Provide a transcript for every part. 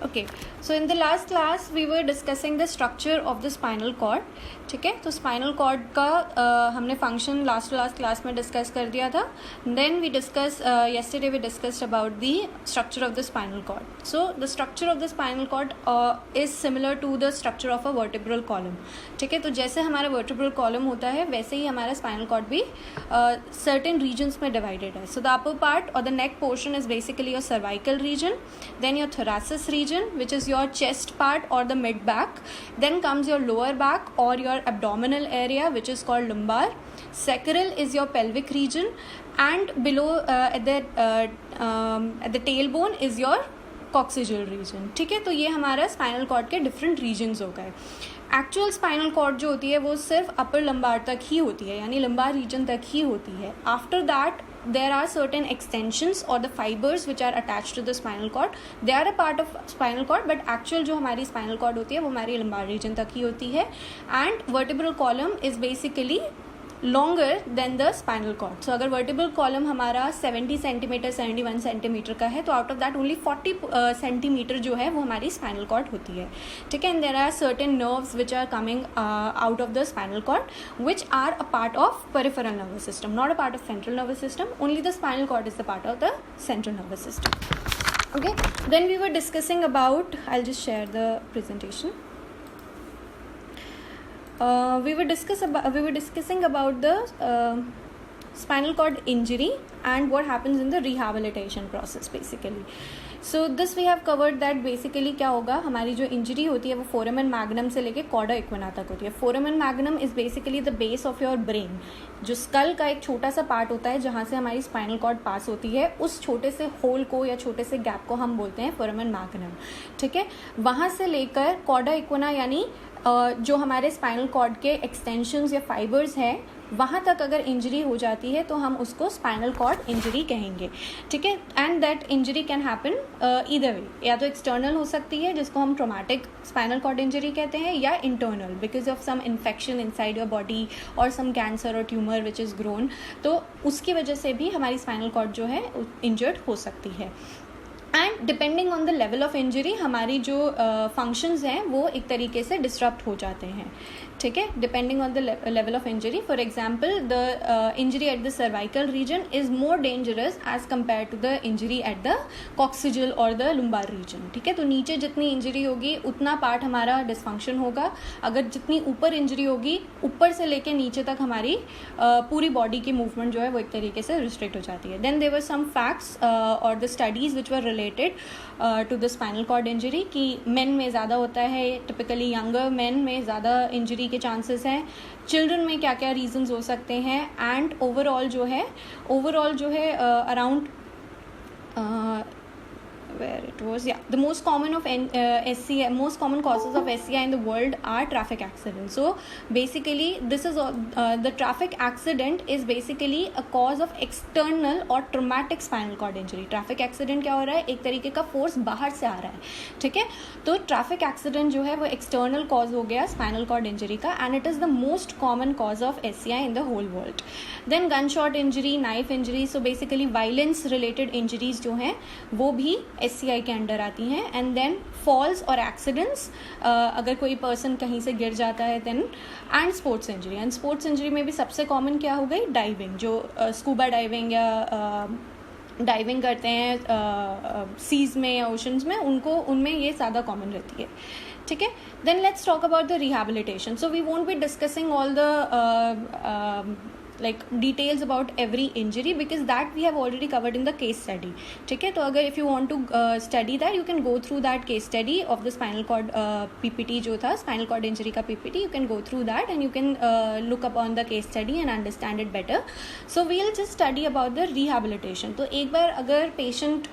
Okay, so in the last class we were discussing the structure of the spinal cord. ठीक है, तो spinal cord का हमने function last class में discuss कर दिया था. Then we discuss yesterday we discussed about the structure of the spinal cord. So the structure of the spinal cord is similar to the structure of a vertebral column. ठीक है, तो जैसे हमारा vertebral column होता है वैसे ही हमारा स्पाइनल कॉर्ड भी सर्टेन रीजन्स में डिवाइडेड है. सो द अपर पार्ट और the neck portion is basically your cervical region, then your thoracic region which is your chest part or the mid back, then comes your lower back or your abdominal area which is called lumbar. Sacral is your pelvic region, and below at the tailbone is your coccygeal region. ठीक है, तो ये हमारा spinal cord के different regions हो गए. Actual spinal cord जो होती है वो सिर्फ अपर लंबार तक ही होती है, यानी लंबार रीजन तक ही होती है. After that there are certain extensions or the fibers which are attached to the spinal cord. They are a part of spinal cord, but actual जो हमारी spinal cord होती है वो हमारी lumbar region तक ही होती है. And vertebral column is basically longer than the spinal cord. So अगर vertebral column हमारा 70 सेंटीमीटर 71 सेंटीमीटर का है तो out of that only 40 centimetre जो है वो हमारी spinal cord होती है. ठीक है, and there are certain nerves which are coming out of the spinal cord which are a part of peripheral nervous system, not a part of central nervous system. Only the spinal cord is the part of the central nervous system. Okay, then we were discussing about, I'll just share the presentation. We were discussing about the spinal cord injury and what happens in the rehabilitation process basically. So this we have covered that basically क्या होगा, हमारी जो injury होती है वो foramen magnum से लेके chorda equina तक होती है. Foramen magnum is basically the base of your brain. जो स्कल का एक छोटा सा पार्ट होता है जहाँ से हमारी स्पाइनल कॉर्ड पास होती है, उस छोटे से होल को या छोटे से गैप को हम बोलते हैं फोरामेन मैग्नम. ठीक है, वहाँ से लेकर कॉर्डा इक्विना यानी जो हमारे स्पाइनल कॉर्ड के एक्सटेंशंस या फाइबर्स हैं वहाँ तक अगर इंजरी हो जाती है तो हम उसको स्पाइनल कॉर्ड इंजरी कहेंगे. ठीक है, and that injury can happen either way. या तो एक्सटर्नल हो सकती है जिसको हम ट्रोमेटिक स्पाइनल कॉर्ड इंजरी कहते हैं, या internal because of some infection inside your body और सम कैंसर और ट्यूमर विच इज़ ग्रोन, तो उसकी वजह से भी हमारी स्पाइनल कॉर्ड जो है इंजर्ड हो सकती है. And depending on the level of injury हमारी जो फंक्शंस हैं वो एक तरीके से डिस्टर्ब हो जाते हैं. ठीक है, depending on the level of injury. For example the injury at the cervical region is more dangerous as compare to the injury at the coccygeal और द लुम्बार रीजन. ठीक है, तो नीचे जितनी इंजरी होगी उतना पार्ट हमारा डिसफंक्शन होगा. अगर जितनी ऊपर इंजरी होगी, ऊपर से लेके नीचे तक हमारी पूरी बॉडी की मूवमेंट जो है वो एक तरीके से रिस्ट्रिक्ट हो जाती है. Then there were some facts और the studies which were related to the spinal cord injury कि मेन में ज़्यादा होता है, टिपिकली यंगर मेन में ज़्यादा इंजरी के चांसेस हैं, चिल्ड्रन में क्या क्या रीजंस हो सकते हैं, एंड ओवरऑल जो है around where it was, yeah, the most common causes of SCI in the world are traffic accidents. So basically this is the traffic accident is basically a cause of external or traumatic spinal cord injury. traffic accident क्या हो रहा है, एक तरीके का force बाहर से आ रहा है. ठीक है, तो ट्रैफिक एक्सीडेंट जो है वो एक्सटर्नल कॉज हो गया स्पाइनल कॉर्ड इंजरी का, and it is the most common cause of SCI in the whole world. Then gun shot injury, knife injury, so basically violence related injuries जो हैं वो भी SCI के अंडर आती हैं. एंड देन फॉल्स और accidents, अगर कोई पर्सन कहीं से गिर जाता है then, and sports injury. And sports injury में भी सबसे कॉमन क्या हो गई, डाइविंग. जो स्कूबा डाइविंग या डाइविंग करते हैं सीज में या ओशंस में, उनमें ये ज़्यादा कॉमन रहती है. ठीक है, then let's talk about the rehabilitation. So we won't be discussing all the like details about every injury because that we have already covered in the case study. ठीक है, तो अगर if you want to study that you can go through that case study of the spinal cord PPT जो था spinal cord injury का PPT. You can go through that and you can look up on the case study and understand it better. So we'll just study about the rehabilitation. तो एक बार अगर patient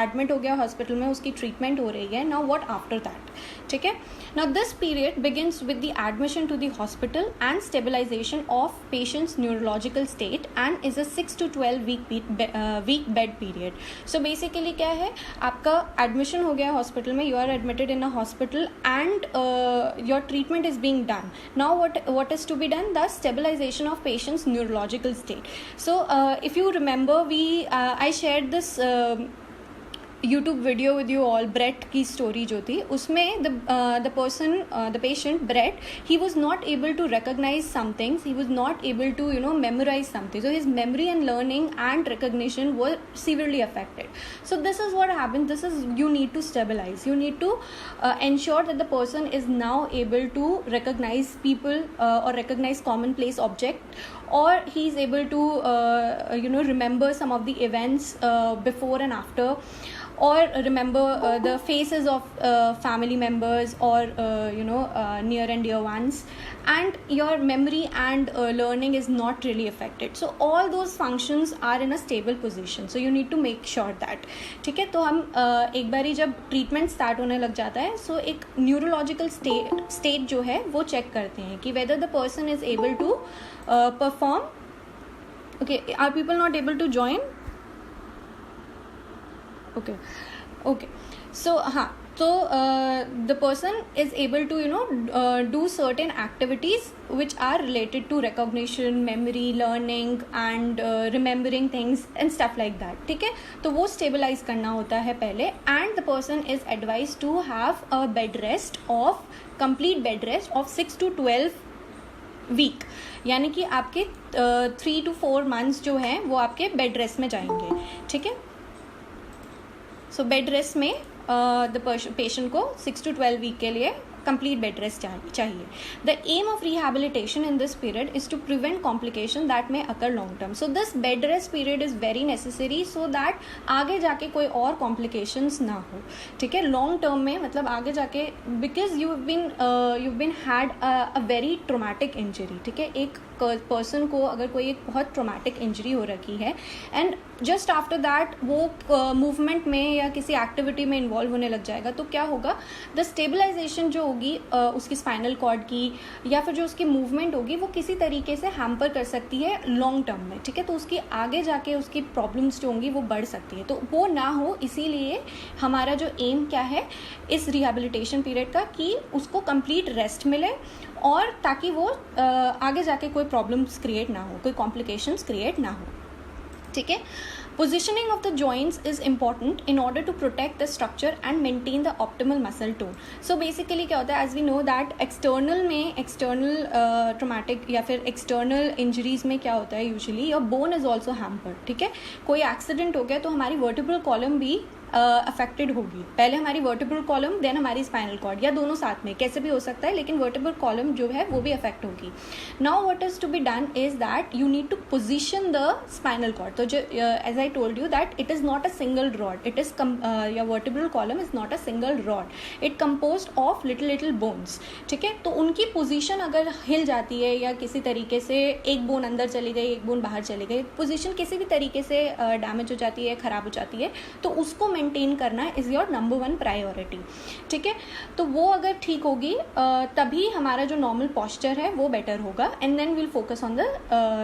admit हो गया hospital में, उसकी treatment हो रही है, now what after that? ठीक है, now this period begins with the admission to the hospital and stabilization of patient's neurological state and is a 6 to 12 week bed period. So basically क्या है, आपका admission हो गया hospital में, you are admitted in a hospital and your treatment is being done. Now what is to be done? The stabilization of patient's neurological state. So if you remember, I shared this YouTube video with you all, Brett की story जो थी उसमें the patient Brett, he was not able to recognise some things, he was not able to memorise something, so his memory and learning and recognition were severely affected. So this is what happens, this is, you need to stabilize, you need to ensure that the person is now able to recognize people or recognize commonplace object, or he is able to remember some of the events before and after, or remember the faces of family members or near and dear ones, and your memory and learning is not really affected. So all those functions are in a stable position, so you need to make sure that. ठीक है, तो हम एक बारी जब treatment start होने लग जाता है, सो एक न्यूरोलॉजिकल स्टेट जो है वो चेक करते हैं कि whether the person is able to perform. Okay, are people not able to join? Okay, so the person is able to do certain activities which are related to recognition, memory, learning and remembering things and stuff like that. ठीक है, तो वो stabilize करना होता है पहले, and the person is advised to have a complete bed rest of 6 to 12 week, यानी कि आपके 3 to 4 months जो हैं वो आपके बेड रेस्ट में जाएंगे. ठीक है, सो बेड रेस्ट में द पेशेंट को 6 to 12 वीक के लिए कंप्लीट बेड रेस्ट चाहिए. The aim of rehabilitation in this period is to prevent complication that may occur long term. So this bed rest period is very necessary so that आगे जाके कोई और complications ना हो. ठीक है, लॉन्ग टर्म में मतलब आगे जाके, because you been had a very traumatic injury. ठीक है, एक पर्सन को अगर कोई एक बहुत ट्रोमैटिक इंजरी हो रखी है एंड जस्ट आफ्टर दैट वो मूवमेंट में या किसी एक्टिविटी में इन्वॉल्व होने लग जाएगा, तो क्या होगा, द स्टेबलाइजेशन जो होगी उसकी स्पाइनल कॉर्ड की या फिर जो उसकी मूवमेंट होगी वो किसी तरीके से हैम्पर कर सकती है लॉन्ग टर्म में. ठीक है, तो उसकी आगे जाके उसकी प्रॉब्लम्स जो होंगी वो बढ़ सकती है. तो वो ना हो, इसीलिए हमारा जो एम क्या है इस रिहैबिलिटेशन पीरियड का, कि उसको कंप्लीट रेस्ट मिले और ताकि वो आगे जाके कोई प्रॉब्लम्स क्रिएट ना हो, कोई कॉम्प्लिकेशंस क्रिएट ना हो. ठीक है, positioning of the joints is important in order to protect the structure and maintain the optimal muscle tone. So basically क्या होता है, as we know that external traumatic या फिर external injuries में क्या होता है, usually your bone is also hampered. ठीक है, कोई एक्सीडेंट हो गया तो हमारी वर्टिब्रल कॉलम भी अफेक्टेड होगी. पहले हमारी वर्टिब्रल कॉलम, देन हमारी स्पाइनल कॉर्ड, या दोनों साथ में, कैसे भी हो सकता है, लेकिन वर्टिब्रल कॉलम जो है वो भी अफेक्ट होगी. Now what is to be done is that you need to position the spinal cord. तो जो as I told you that it is not a single rod, it is या vertebral column is not a single rod, it composed of little bones. ठीक है, तो उनकी position अगर हिल जाती है या किसी तरीके से एक बोन अंदर चली गई, एक बोन बाहर चली गई, पोजीशन किसी भी तरीके से डैमेज हो जाती है, खराब हो जाती है, तो उसको मेंटेन करना इज योर नंबर 1 प्रायोरिटी. ठीक है, तो वो अगर ठीक होगी तभी हमारा जो नॉर्मल पॉस्चर है वो बेटर होगा, and then will focus on the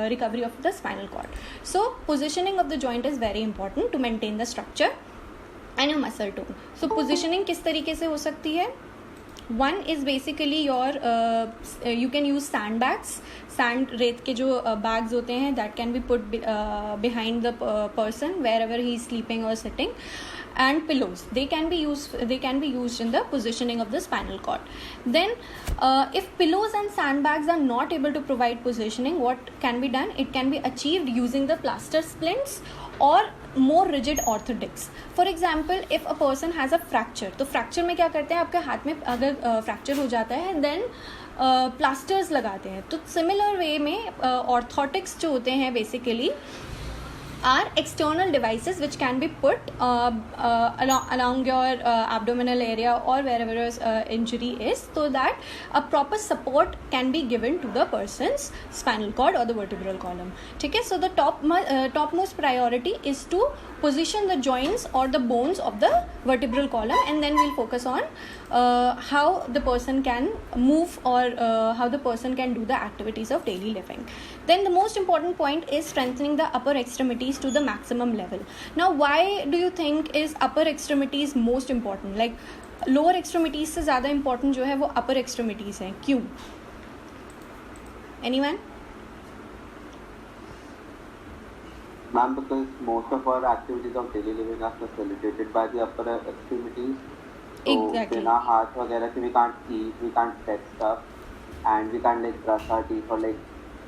recovery of the spinal cord. So positioning of the joint is very important to maintain the structure and your muscle tone. So positioning किस तरीके से हो सकती है? One is basically your you can use sandbags. Sand, रेत के जो bags होते हैं, that can be put behind the person wherever he is sleeping or sitting, and pillows, they can be used in the positioning of the spinal cord. Then if pillows and sandbags are not able to provide positioning, what can be done? It can be achieved using the plaster splints or more rigid orthotics. For example, if a person has a fracture, तो fracture में क्या करते हैं, आपके हाथ में अगर fracture हो जाता है देन प्लास्टर्स लगाते हैं. तो सिमिलर वे में ऑर्थोटिक्स जो होते हैं basically are external devices which can be put along your abdominal area or wherever your injury is, so that a proper support can be given to the person's spinal cord or the vertebral column. ठीक है, so the topmost priority is to position the joints or the bones of the vertebral column, and then we'll focus on how the person can move or how the person can do the activities of daily living. Then the most important point is strengthening the upper extremities to the maximum level. Now why do you think is upper extremities most important? Like lower extremities से ज़्यादा important जो है वो upper extremities हैं, क्यों? Anyone? Ma'am, because most of our activities of daily living are facilitated by the upper extremities. So Exactly. बिना हाथ वगैरह के we can't eat, we can't fetch stuff, and we can't like brush our teeth or like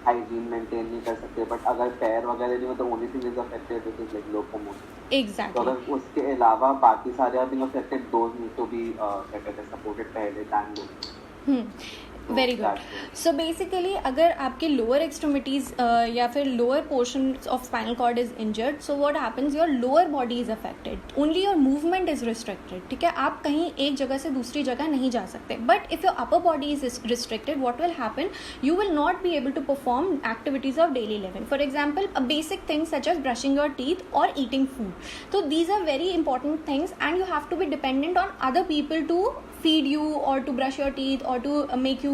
hygiene maintain नहीं कर सकते. But अगर पैर वगैरह नहीं हो तो only thing is affected which is like locomotion. तो Exactly. अगर उसके अलावा बाकी सारे are being affected, those need to be क्या कहते हैं supported पहले than those. Very good. So basically अगर आपके लोअर एक्सट्रीमिटीज़ या फिर lower portion of spinal cord is injured, so what happens, your lower body is affected, only your movement is restricted. ठीक है, आप कहीं एक जगह से दूसरी जगह नहीं जा सकते. But if your upper body is restricted, what will happen, you will not be able to perform activities of daily living. For example, a basic things such as brushing your teeth और eating food. तो these are very important things and you have to be dependent on other people to feed you or to brush your teeth or to make you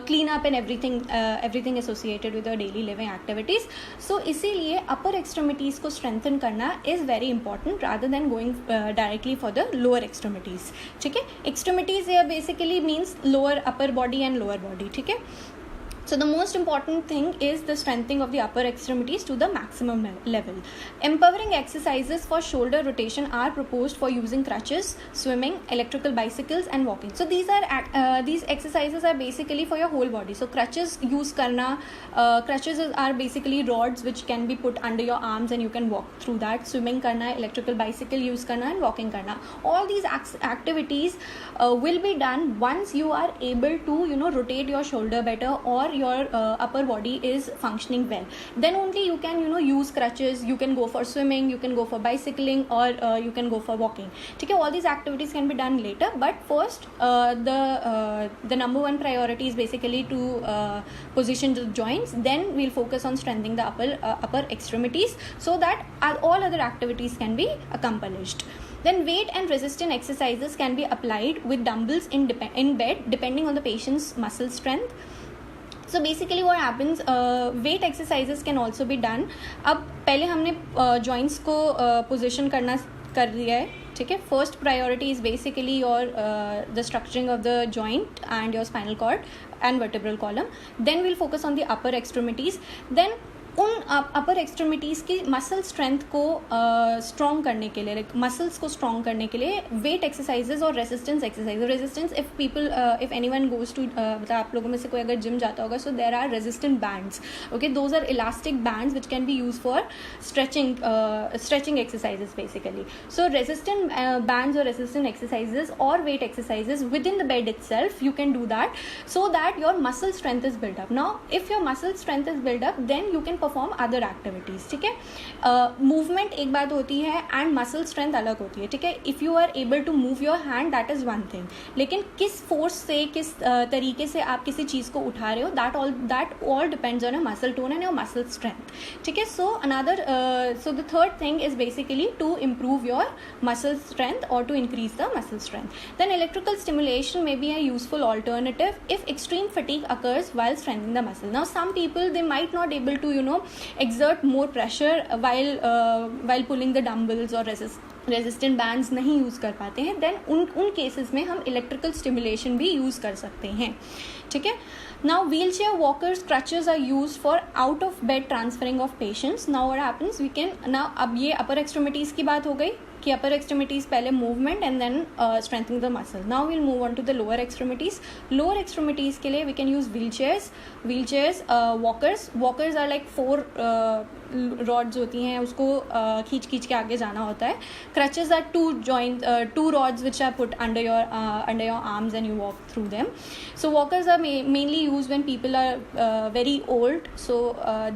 clean up and everything associated with your daily living activities. So इसीलिए upper extremities को strengthen करना is very important rather than going directly for the lower extremities. ठीक है, extremities here basically means lower upper body and lower body. ठीक है. So the most important thing is the strengthening of the upper extremities to the maximum level. Empowering exercises for shoulder rotation are proposed for using crutches, swimming, electrical bicycles and walking. So these exercises are basically for your whole body. So crutches use karna, crutches are basically rods which can be put under your arms and you can walk through that. Swimming karna, electrical bicycle use karna and walking karna. All these activities will be done once you are able to rotate your shoulder better or your upper body is functioning well. Then only you can use crutches, you can go for swimming, you can go for bicycling or you can go for walking. Okay, all these activities can be done later, but first the number one priority is basically to position the joints. Then we'll focus on strengthening the upper extremities so that all other activities can be accomplished. Then weight and resistance exercises can be applied with dumbbells in bed depending on the patient's muscle strength. So basically what happens, weight exercises can also be done. अब पहले हमने joints को position कर दिया है. ठीक है, first priority is basically your the structuring of the joint and your spinal cord and vertebral column. Then we'll focus on the upper extremities. Then उन अपर एक्सट्रीमिटीज़ की मसल स्ट्रेंथ को स्ट्रॉन्ग करने के लिए, लाइक मसल्स को strong करने के लिए वेट एक्सरसाइजेज और resistance exercise. Resistance if anyone goes to, मतलब आप लोगों में से कोई अगर जिम जाता होगा, so there are resistant bands. Okay, those are elastic bands which can be use for stretching exercises basically. So resistant bands और रेजिस्टेंट एक्सरसाइजेज और weight exercises within the bed itself, you can do that so that your muscle strength is build up. Now if your muscle strength is build up, then you can perform other activities. ठीक है, movement एक बात होती है and muscle strength अलग होती है. ठीक है, if you are able to move your hand, that is one thing, लेकिन किस फोर्स से, किस तरीके से आप किसी चीज़ को उठा रहे हो, that all depends on your muscle tone and your muscle strength. ठीक है, so the third thing is basically to improve your muscle strength or to increase the muscle strength. Then electrical stimulation may be a useful alternative if extreme fatigue occurs while strengthening the muscle. Now some people, they might not able to exert more pressure while pulling the dumbbells or resistant bands नहीं use कर पाते हैं. Then उन cases में हम electrical stimulation भी use कर सकते हैं. ठीक है, now wheelchair, walkers, crutches are use for out of bed transferring of patients. Now what happens, we can now, अब ये अपर एक्सट्रीमिटीज़ की बात हो गई कि अपर एक्सट्रीमिटीज़ पहले movement and then strengthening the muscle. Now we'll move on to the lower extremities. Lower extremities के लिए we can use wheelchairs, walkers are like 4 rods होती हैं, उसको खींच के आगे जाना होता है. Crutches are 2 rods which are put under your arms and you walk through them. So walkers are mainly used when people are very old. So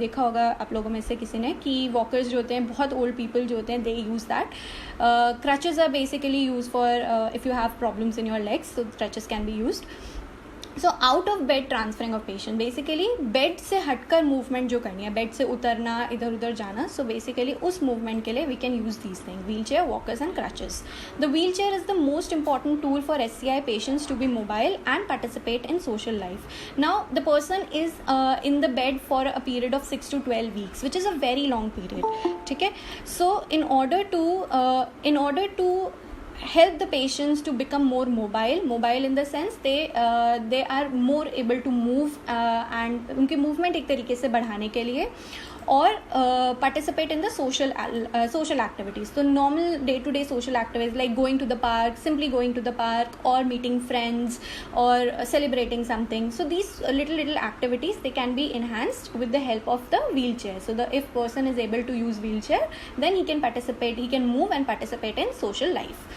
देखा होगा आप लोगों में से किसी ने कि walkers जो होते हैं, बहुत old people जो होते हैं, they use that. Crutches are basically used for if you have problems in your legs, so crutches can be used. So out of bed transferring of patient, basically bed से हटकर movement जो करनी है, bed से उतरना, इधर उधर जाना, सो बेसिकली उस मूवमेंट के लिए we can use these thing, wheelchair, walkers and crutches. The wheelchair is the most important tool for SCI patients to be mobile and participate in social life. Now the person is in the bed for a period of 6 to 12 weeks, which is a very long period. ठीक है, सो in order to help the patients to become more mobile in the sense they are more able to move and उनकी movement एक तरीके से बढ़ाने के लिए, or participate in the social activities. So normal day-to-day social activities like going to the park, simply going to the park, or meeting friends, or celebrating something. So these little activities, they can be enhanced with the help of the wheelchair. So if person is able to use wheelchair, then he can move and participate in social life.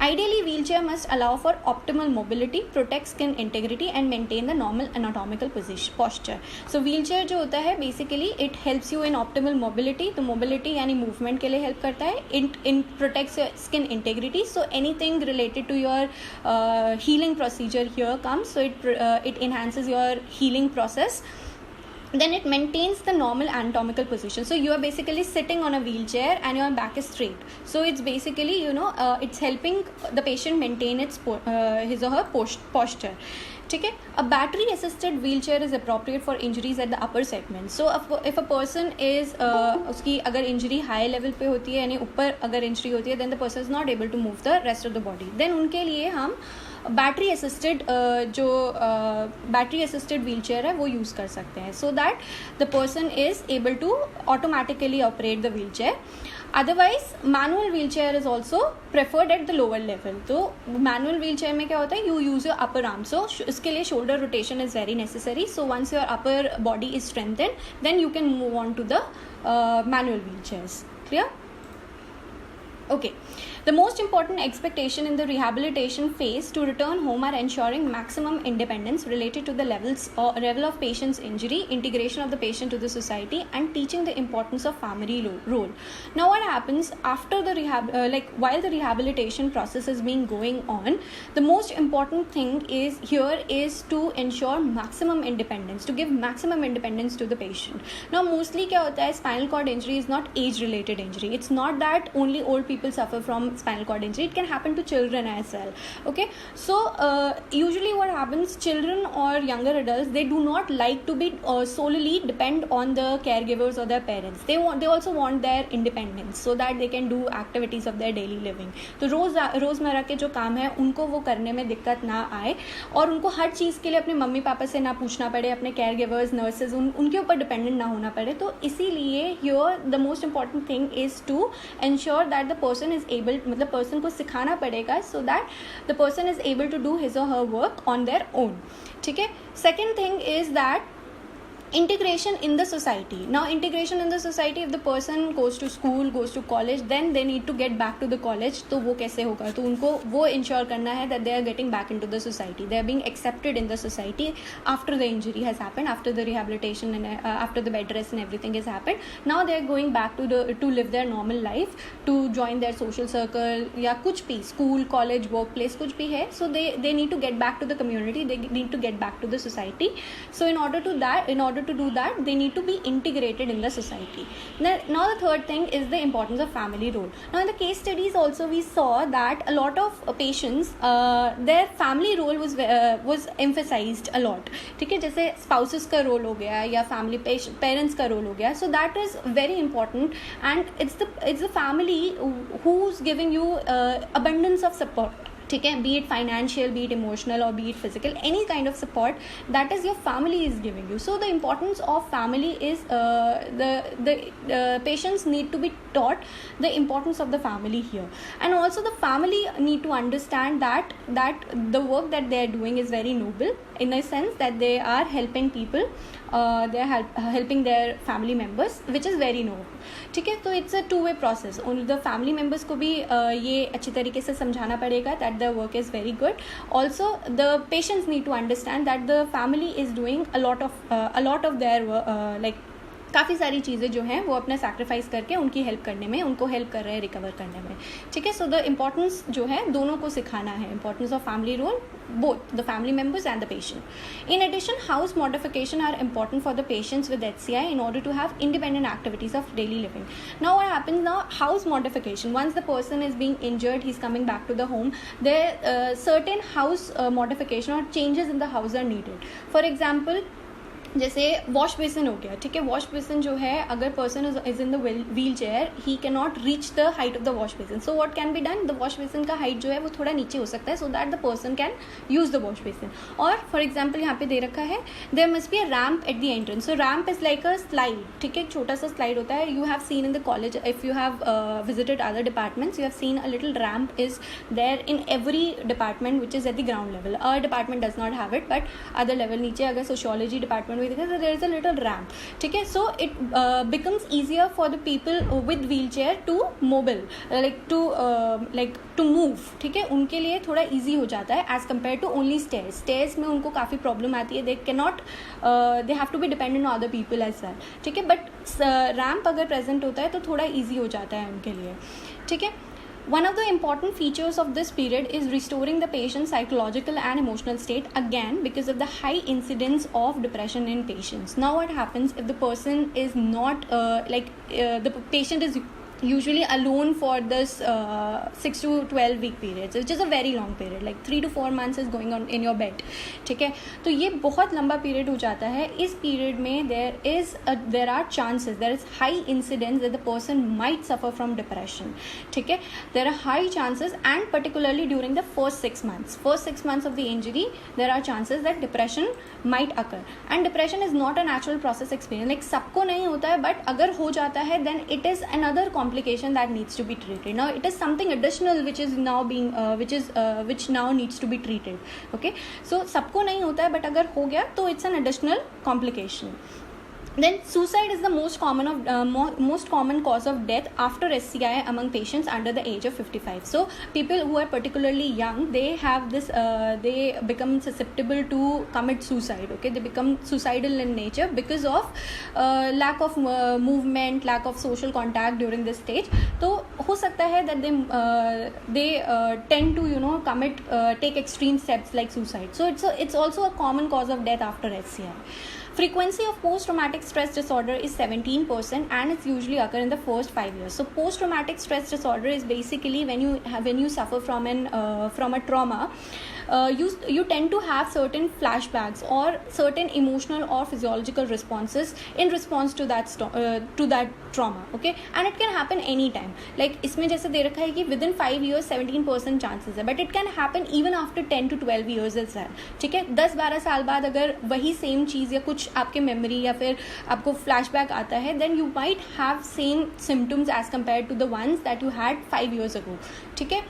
Ideally, wheelchair must allow for optimal mobility, protect skin integrity, and maintain the normal anatomical posture. So wheelchair जो होता है basically it helps you in optimal mobility. तो mobility यानी movement के लिए help करता है. It protects your skin integrity. So anything related to your healing procedure here comes. So it enhances your healing process. Then it maintains the normal anatomical position. So you are basically sitting on a wheelchair and your back is straight. So it's basically, it's helping the patient maintain his or her posture. Okay? A battery assisted wheelchair is appropriate for injuries at the upper segment. So if a person is उसकी अगर injury high level पे होती है, यानी ऊपर अगर injury होती है, then the person is not able to move the rest of the body. Then उनके लिए हम बैटरी असिस्टेड व्हीलचेयर है वो यूज़ कर सकते हैं, so that the person is able to automatically operate the wheelchair. Otherwise manual wheelchair is also preferred at the lower level. तो manual wheelchair में क्या होता है, you use your upper arm. So इसके लिए shoulder rotation is very necessary. So once your upper body is strengthened, then you can move on to the manual wheelchairs. Clear? Okay. The most important expectation in the rehabilitation phase to return home are ensuring maximum independence related to the level of patient's injury, integration of the patient to the society, and teaching the importance of family role. Now, what happens after the while the rehabilitation process is being going on, the most important thing is to ensure maximum independence, to give maximum independence to the patient. Now, mostly क्या होता है, spinal cord injury is not age-related injury. It's not that only old people suffer from spinal cord injury. It can happen to children as well. Okay, so usually what happens, children or younger adults, they do not like to be solely depend on the caregivers or their parents. They also want their independence so that they can do activities of their daily living. तो रोज़मर्रा के जो काम है उनको वो करने में दिक्कत ना आए, और उनको हर चीज़ के लिए अपने मम्मी पापा से ना पूछना पड़े, अपने caregivers, nurses, उनके ऊपर डिपेंडेंट ना होना पड़े. तो इसीलिए here the most important thing is to ensure that the person is able, मतलब person को सिखाना पड़ेगा so that the person is able to do his or her work on their own. ठीक है? Second thing is that integration in the society. Now, integration in the society, if the person goes to school, goes to college, then they need to get back to the college. तो वो कैसे होगा? तो उनको वो ensure करना है that they are getting back into the society. They are being accepted in the society after the injury has happened, after the rehabilitation and after the bed rest and everything has happened. Now they are going back to live their normal life, to join their social circle या कुछ भी, school, college, workplace, कुछ भी है. So they need to get back to the community. They need to get back to the society. So in order to do that, they need to be integrated in the society. Now the third thing is the importance of family role. Now in the case studies also we saw that a lot of patients, their family role was emphasized a lot. ठीक है, जैसे spouses का role हो गया या family parents का role हो गया. So that is very important, and it's the family who's giving you abundance of support. ठीक है, be it financial, be it emotional, or be it physical, any kind of support that is your family is giving you. So the importance of family is the patients need to be taught the importance of the family here, and also the family need to understand that the work that they are doing is very noble, in a sense that they are helping people, they are helping their family members, which is very noble. ठीक है, तो it's a two way process. उन the family members को भी ये अच्छी तरीके से समझाना पड़ेगा that the work is very good. Also the patients need to understand that the family is doing a lot of their like काफ़ी सारी चीज़ें जो हैं वो अपना सैक्रिफाइस करके उनकी हेल्प करने में, उनको हेल्प कर रहे हैं रिकवर करने में. ठीक है, सो द इम्पॉर्टेंस जो है दोनों को सिखाना है, importance of family role, both the family members and the patient. In addition, house modification are important for the patients with HCI in order to have independent activities of daily living. Now what happens now, house modification, once the person is being injured, he's coming back to the home, there certain house modification or changes in the house are needed. For example, जैसे wash basin हो गया, ठीक है. Wash basin जो है, अगर person is in the wheel chair, he can not reach the height of the wash basin. So what can be done, the wash basin का height जो है वो थोड़ा नीचे हो सकता है, सो that the person can use the wash basin. और फॉर एग्जाम्पल यहाँ पे दे रखा है, there must be a ramp at the entrance. So ramp is like a slide, ठीक है, एक छोटा सा स्लाइड होता है. You have seen in the college, if you have visited other departments, you have seen a little ramp is there in every department which is at the ground level. Our department does not have it, but other level नीचे अगर sociology department में देखा तो there is a little ramp, ठीक है. So it becomes easier for the people with wheelchair to mobile, like to move, ठीक है. उनके लिए थोड़ा easy हो जाता है as compared to only stairs. Stairs में उनको काफ़ी problem आती है, they cannot they have to be dependent on other people as well, ठीक है. But ramp अगर present होता है तो थोड़ा easy हो जाता है उनके लिए, ठीक है. One of the important features of this period is restoring the patient's psychological and emotional state, again because of the high incidence of depression in patients. Now what happens if the person is not the patient is usually alone for this 6 to 12 week periods, which is a very long period, like 3 to 4 months is going on in your bed, ठीक है. तो ये बहुत लंबा period हो जाता है. इस पीरियड में there are chances, there is high incidence that the person might suffer from depression, ठीक है. There are high chances, and particularly during the first 6 months of the injury, there are chances that depression might occur. And depression is not a natural process experience, like सबको नहीं होता है, but अगर हो जाता है then it is another complication that needs to be treated. Now it is something additional which is now being which now needs to be treated, okay. So सबको नहीं होता है, but अगर हो गया तो it's an additional complication. Then suicide is the most common cause of death after SCI among patients under the age of 55. So people who are particularly young, they have this they become susceptible to commit suicide, okay. They become suicidal in nature because of lack of movement, lack of social contact during this stage. तो हो सकता है that they tend to commit take extreme steps like suicide. So it's also a common cause of death after SCI. Frequency of post-traumatic stress disorder is 17%, and it's usually occur in the first 5 years. So post-traumatic stress disorder is basically when you suffer from a trauma, you tend to have certain flashbacks or certain emotional or physiological responses in response to that trauma, okay. And it can happen anytime. Like इसमें जैसे दे रखा है कि within 5 years 17% chances है, but it can happen even after 10 to 12 years as well, ठीक है. 10-12 साल बाद अगर वही सेम चीज़ या कुछ आपके मेमोरी या फिर आपको फ्लैशबैक आता है, then you might have same symptoms as compared to the ones that you had 5 years ago, ठीक है.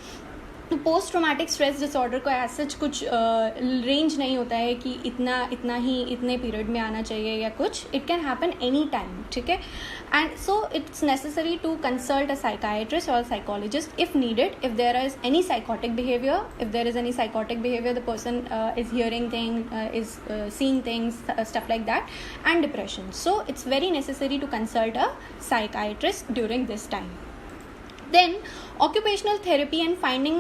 तो पोस्ट ट्रोमेटिक स्ट्रेस डिसऑर्डर को ऐसा कुछ रेंज नहीं होता है कि इतना ही इतने पीरियड में आना चाहिए या कुछ. It can happen any time, ठीक है. And so it's necessary to consult a psychiatrist और psychologist if needed, if there is any psychotic behaviour. If there is any psychotic behaviour, the person is hearing thing, is seeing things, stuff like that, and depression. So it's very necessary to consult a psychiatrist during this time. Then occupational therapy and finding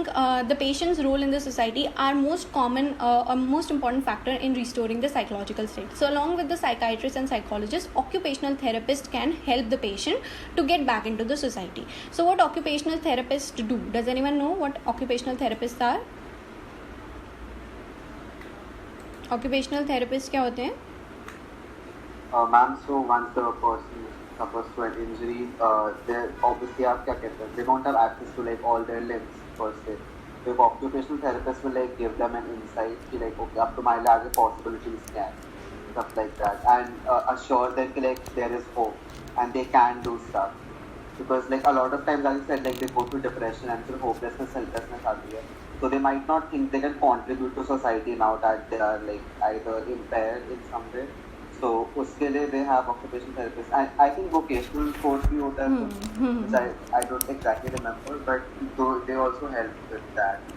the patient's role in the society are most common or most important factor in restoring the psychological state. So along with the psychiatrist and psychologist, occupational therapist can help the patient to get back into the society. So what occupational therapists do? Does anyone know what occupational therapists are? Occupational therapists क्या होते हैं? Ma'am, so once the person suffers to an injury, they obviously आप क्या कहते हैं, they don't have access to like all their limbs per se. So if occupational therapist will like give them an insight कि like okay अब तुम्हारे लिए आगे possibilities क्या है, stuff like that, and assure them कि like there is hope and they can do stuff. Because like a lot of times, as I said, like they go through depression and फिर hopelessness, helplessness आती है. So they might not think they can contribute to society now that they are like either impaired in some way. So उसके लिए they have occupational therapists, and I think vocational course भी होता है, which I don't exactly remember, but they also help with that.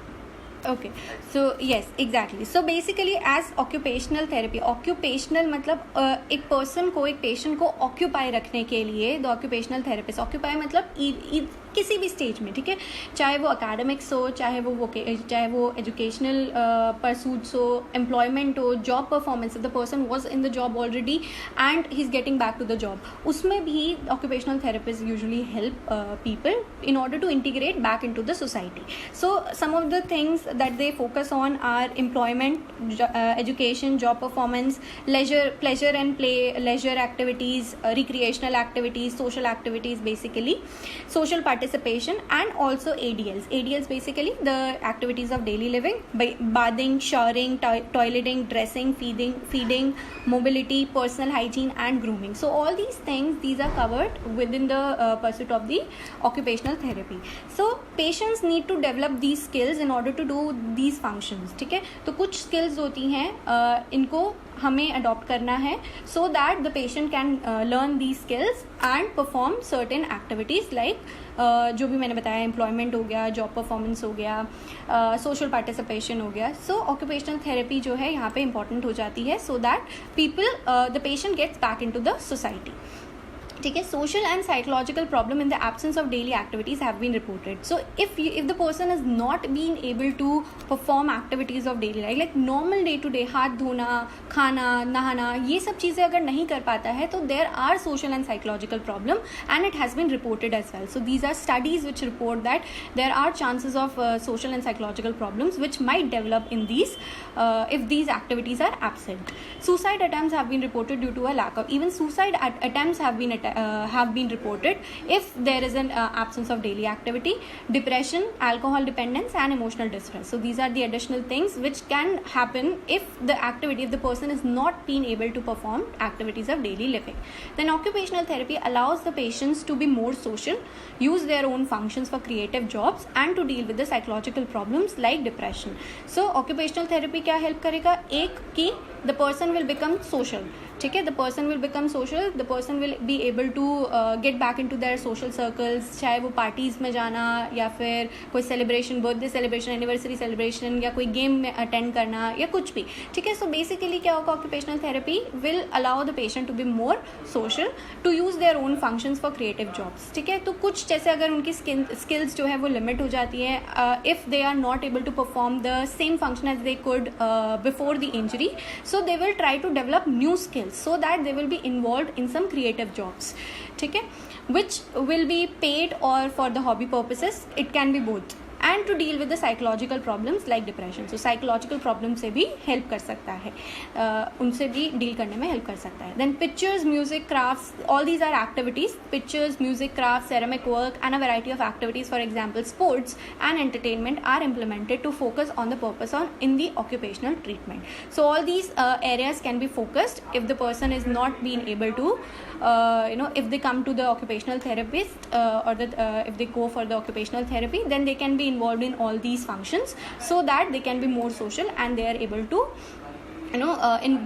Okay, so yes, exactly. So basically as occupational therapy, occupational मतलब एक person को, एक patient को occupy रखने के लिए the occupational therapist, occupy मतलब किसी भी स्टेज में, ठीक है, चाहे वो अकेडमिक्स हो, चाहे वो एजुकेशनल परसूट्स हो, एम्प्लॉयमेंट हो, job performance, the person was in the job already and he is getting back to the job, उसमें भी occupational therapist usually help people in order to integrate back into the society. So some of the things that they focus on are employment, education, job performance, pleasure and play, leisure activities, recreational activities, social activities, basically social participation, and also ADLs basically the activities of daily living, bathing, showering, toileting, dressing, feeding, mobility, personal hygiene and grooming. So all these things, these are covered within the pursuit of the occupational therapy. So patients need to develop these skills in order to do these functions, ठीक है. तो कुछ skills होती हैं, इनको हमें adopt करना है so that the patient can learn these skills and perform certain activities like जो भी मैंने बताया, employment हो गया, job performance हो गया, social participation हो गया. So occupational therapy जो है यहाँ पे important हो जाती है so that the patient gets back into the society. ठीक है. Social and psychological problem in the absence of daily activities have been reported. So if the person is not been able to perform activities of daily like normal day to day, हाथ धोना, खाना, नहाना, ये सब चीज़ें अगर नहीं कर पाता है तो there are social and psychological problem and it has been reported as well. So these are studies which report that there are chances of social and psychological problems which might develop in these if these activities are absent. Suicide attempts have been reported due to a lack of, even suicide attempts have been reported if there is an absence of daily activity, depression, alcohol dependence and emotional distress. So these are the additional things which can happen if the person is not being able to perform activities of daily living. Then occupational therapy allows the patients to be more social, use their own functions for creative jobs and to deal with the psychological problems like depression. So occupational therapy क्या help करेगा? एक कि the person will become social, ठीक है, the person will become social, the person will be able to get back into their social circles, चाहे वो parties में जाना या फिर कोई celebration, birthday celebration, anniversary celebration या कोई गेम में अटेंड करना या कुछ भी, ठीक है. सो बेसिकली क्या होगा, occupational therapy will allow the patient to be more social, to use their own functions for creative jobs, ठीक है. तो कुछ जैसे अगर उनकी स्किल्स जो है वो लिमिट हो जाती है, if they are not able to perform the same function as they could before the injury, so they will try to develop new skills so that they will be involved in some creative jobs, ठीक है, which will be paid or for the hobby purposes. It can be both. And to deal with the psychological problems like depression. So psychological problems से भी help कर सकता है, उनसे भी deal करने में help कर सकता है. Then pictures, music, crafts, all these are activities. Pictures, music, crafts, ceramic work and a variety of activities, for example sports and entertainment, are implemented to focus on the purpose in the occupational treatment. So all these areas can be focused if the person is not being able to if they come to the occupational therapist or if they go for the occupational therapy, then they can be involved in all these functions so that they can be more social and they are able to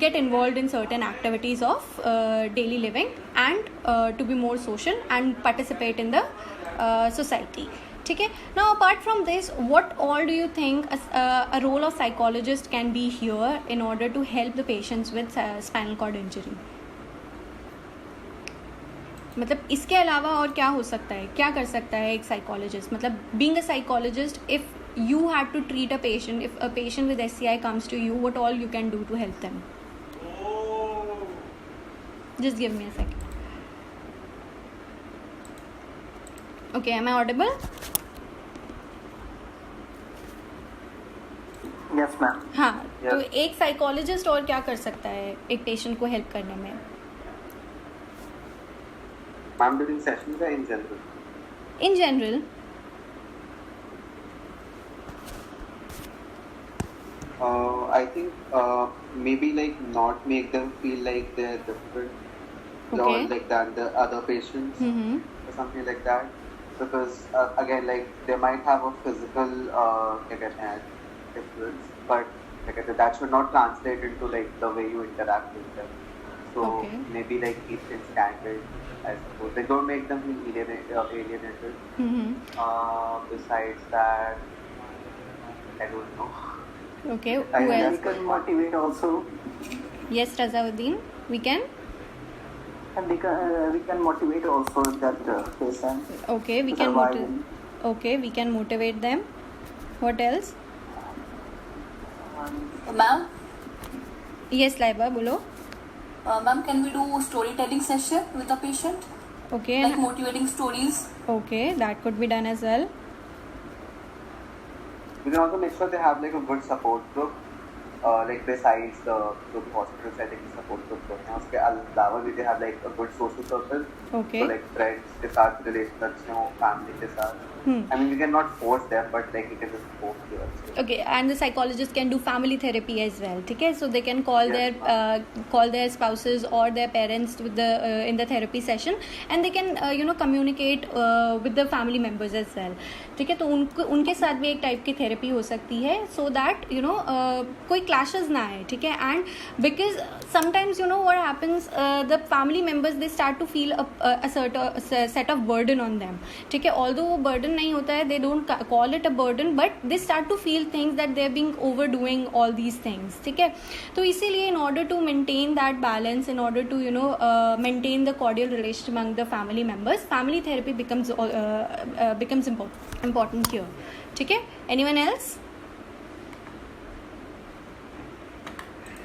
get involved in certain activities of daily living and to be more social and participate in the society. ठीक है. Now apart from this, what all do you think a role of psychologist can be here in order to help the patients with spinal cord injury? मतलब इसके अलावा और क्या हो सकता है, क्या कर सकता है एक साइकोलॉजिस्ट? मतलब being a psychologist, if you had to treat a patient, if a patient with SCI comes to you, what all you can do to help them? Just give me a second. Okay, am I audible? Yes ma'am. हाँ, yes. तो एक psychologist और क्या कर सकता है एक patient को हेल्प करने में? Ma'am, during sessions or in general? In general. I think maybe like not make them feel like they're different or like than the other patients or something like that, because again like they might have a physical difference, but that should not translate into like the way you interact with them. So maybe like keep things candid, I suppose. They don't make them feel alienated. Besides that, I don't know. Okay, who else? We can motivate also. Yes, Razauddin, we can. and we can motivate also that patient. Okay, we to can survive. okay, we can motivate them. What else? Ma'am, Yes, Laiba, bolo. ma'am, can we do storytelling session with the patient? Okay, Like motivating stories? okay, that could be done as well. You can also make sure they have like a good support group, like besides the hospital setting support group. उसके अलावा भी they have like a good social circle. Okay. So like friends के साथ relation अच्छे हो, family के साथ. I mean, we cannot force them, but like we can just support them. Okay, and the psychologist can do family therapy as well. Okay, so they can call Yes, their spouses or their parents with the in the therapy session, and they can communicate with the family members as well. ठीक है, तो उनके साथ भी एक type की therapy हो सकती है, so that कोई clashes ना आए. ठीक है, and because sometimes what happens, the family members, they start to feel a certain set of burden on them. ठीक है, although वो burden नहीं होता है, they don't call it a burden, but they start to feel things that they're being overdoing all these things. ठीक है, तो इसीलिए in order to maintain that balance, in order to maintain the cordial relationship among the family members, family therapy becomes important here. ठीक है, anyone else?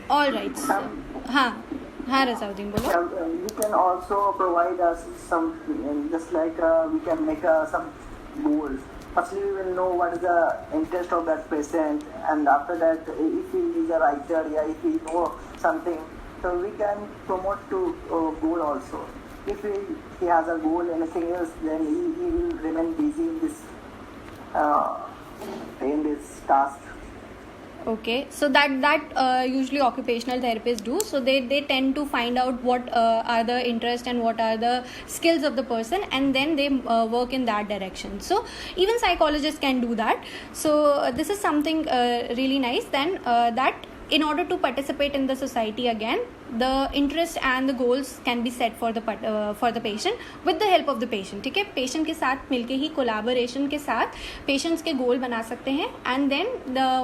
All right. हाँ रज़ाउद्दीन बोलो. You can also provide us some, just like we can make some goals. Firstly, we will know what is the interest of that patient, and after that, if he is a writer, if he know something, so we can promote to goal also. If he has a goal, anything else, then he will remain busy in this task. Okay, so that usually occupational therapists do. So they tend to find out what are the interests and what are the skills of the person, and then they work in that direction. So even psychologists can do that. So this is something really nice. Then that in order to participate in the society again, the interest and the goals can be set for the patient with the help of the patient. ठीक है, patient के साथ मिलके ही collaboration के साथ patients के goal बना सकते हैं, and then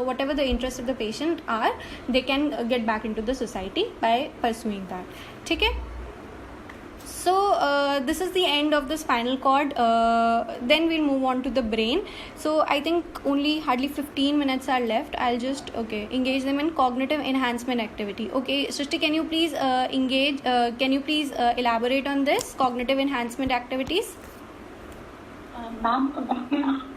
whatever the interest of the patient are, they can get back into the society by pursuing that. ठीक है. So this is the end of the spinal cord. Then we'll move on to the brain. So I think hardly 15 minutes are left. I'll just engage them in cognitive enhancement activity. Okay, Srishti, can you please elaborate on this cognitive enhancement activities? Ma'am, we can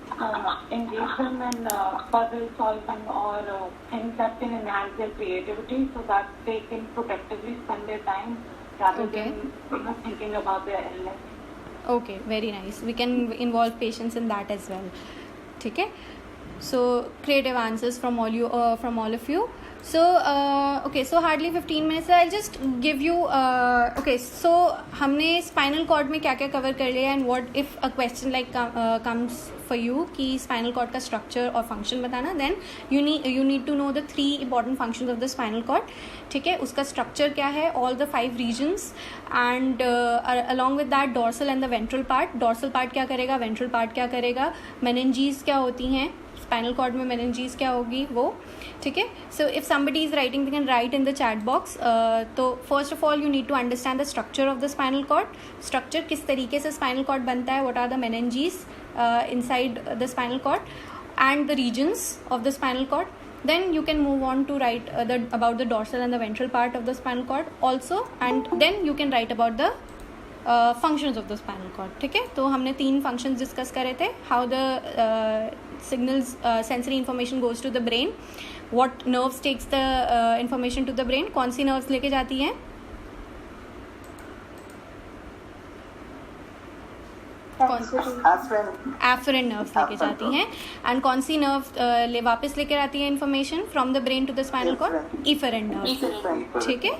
engage them in puzzle solving or things that can enhance their creativity, so that they can productively spend their time rather than thinking about their illness. Okay, very nice. We can involve patients in that as well. Okay, so creative answers from all of you. So so hardly 15 minutes. I'll just give you so हमने spinal cord में क्या क्या cover कर लिया, and what if a question like comes for you कि spinal cord का structure और function बताना, then you need to know the 3 important functions of the spinal cord. ठीक है, उसका structure क्या है, all the 5 regions, and along with that dorsal and the ventral part. Dorsal part क्या करेगा, ventral part क्या करेगा, meninges क्या होती हैं, spinal cord में meninges क्या होगी वो. ठीक है, so if somebody is writing, they can write in the chat box. तो first of all you need to understand the structure of the spinal cord. Structure किस तरीके से spinal cord बनता है, what are the meninges inside the spinal cord, and the regions of the spinal cord. Then you can move on to write about the dorsal and the ventral part of the spinal cord also, and then you can write about the functions of the spinal cord. ठीक है, तो हमने 3 functions discuss करे थे. How the signals, sensory information goes to the brain, what nerves takes the information to the brain, कौन सी nerves लेके जाती हैं, afferent nerves लेके जाती हैं, and कौन सी nerve वापस लेकर आती है information from the brain to the spinal cord, efferent nerves. ठीक है,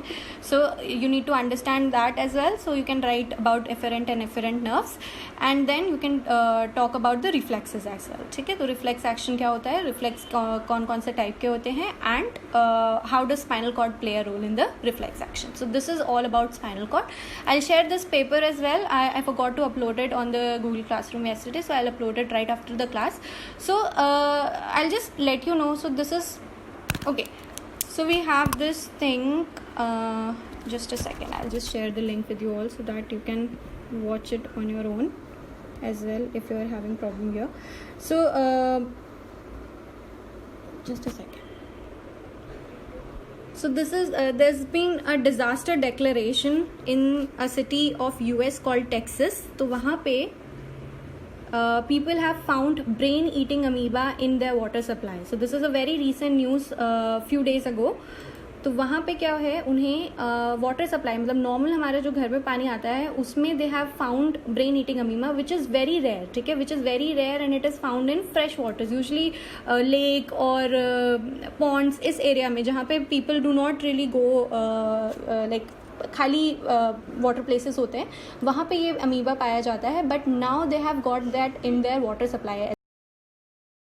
so you need to understand that as well. So you can write about efferent and efferent nerves, and then you can talk about the reflexes as well. ठीक है, तो reflex action क्या होता है, reflex कौन कौन से type के होते हैं, and how does spinal cord play a role in the reflex action. So this is all about spinal cord. I'll share this paper as well. I forgot to upload it on the Google Classroom yesterday, so I'll upload it right after the class. So I'll just let you know. So this is okay. So we have this thing. just a second, I'll just share the link with you all so that you can watch it on your own as well if you are having problem here. So just a second. So this is there's been a disaster declaration in a city of US called Texas. तो वहाँ पे people have found brain eating amoeba in their water supply. So this is a very recent news few days ago. तो वहाँ पे क्या है, उन्हें water supply मतलब नॉर्मल हमारे जो घर में पानी आता है उसमें they have found brain eating amoeba which is very rare. ठीक है, which is very rare and it is found in fresh waters, usually lake और पॉन्ड्स, इस एरिया में जहाँ पे people do not really go, like खाली water places होते हैं, वहाँ पे ये अमीबा पाया जाता है. But now they have got that in their water supply.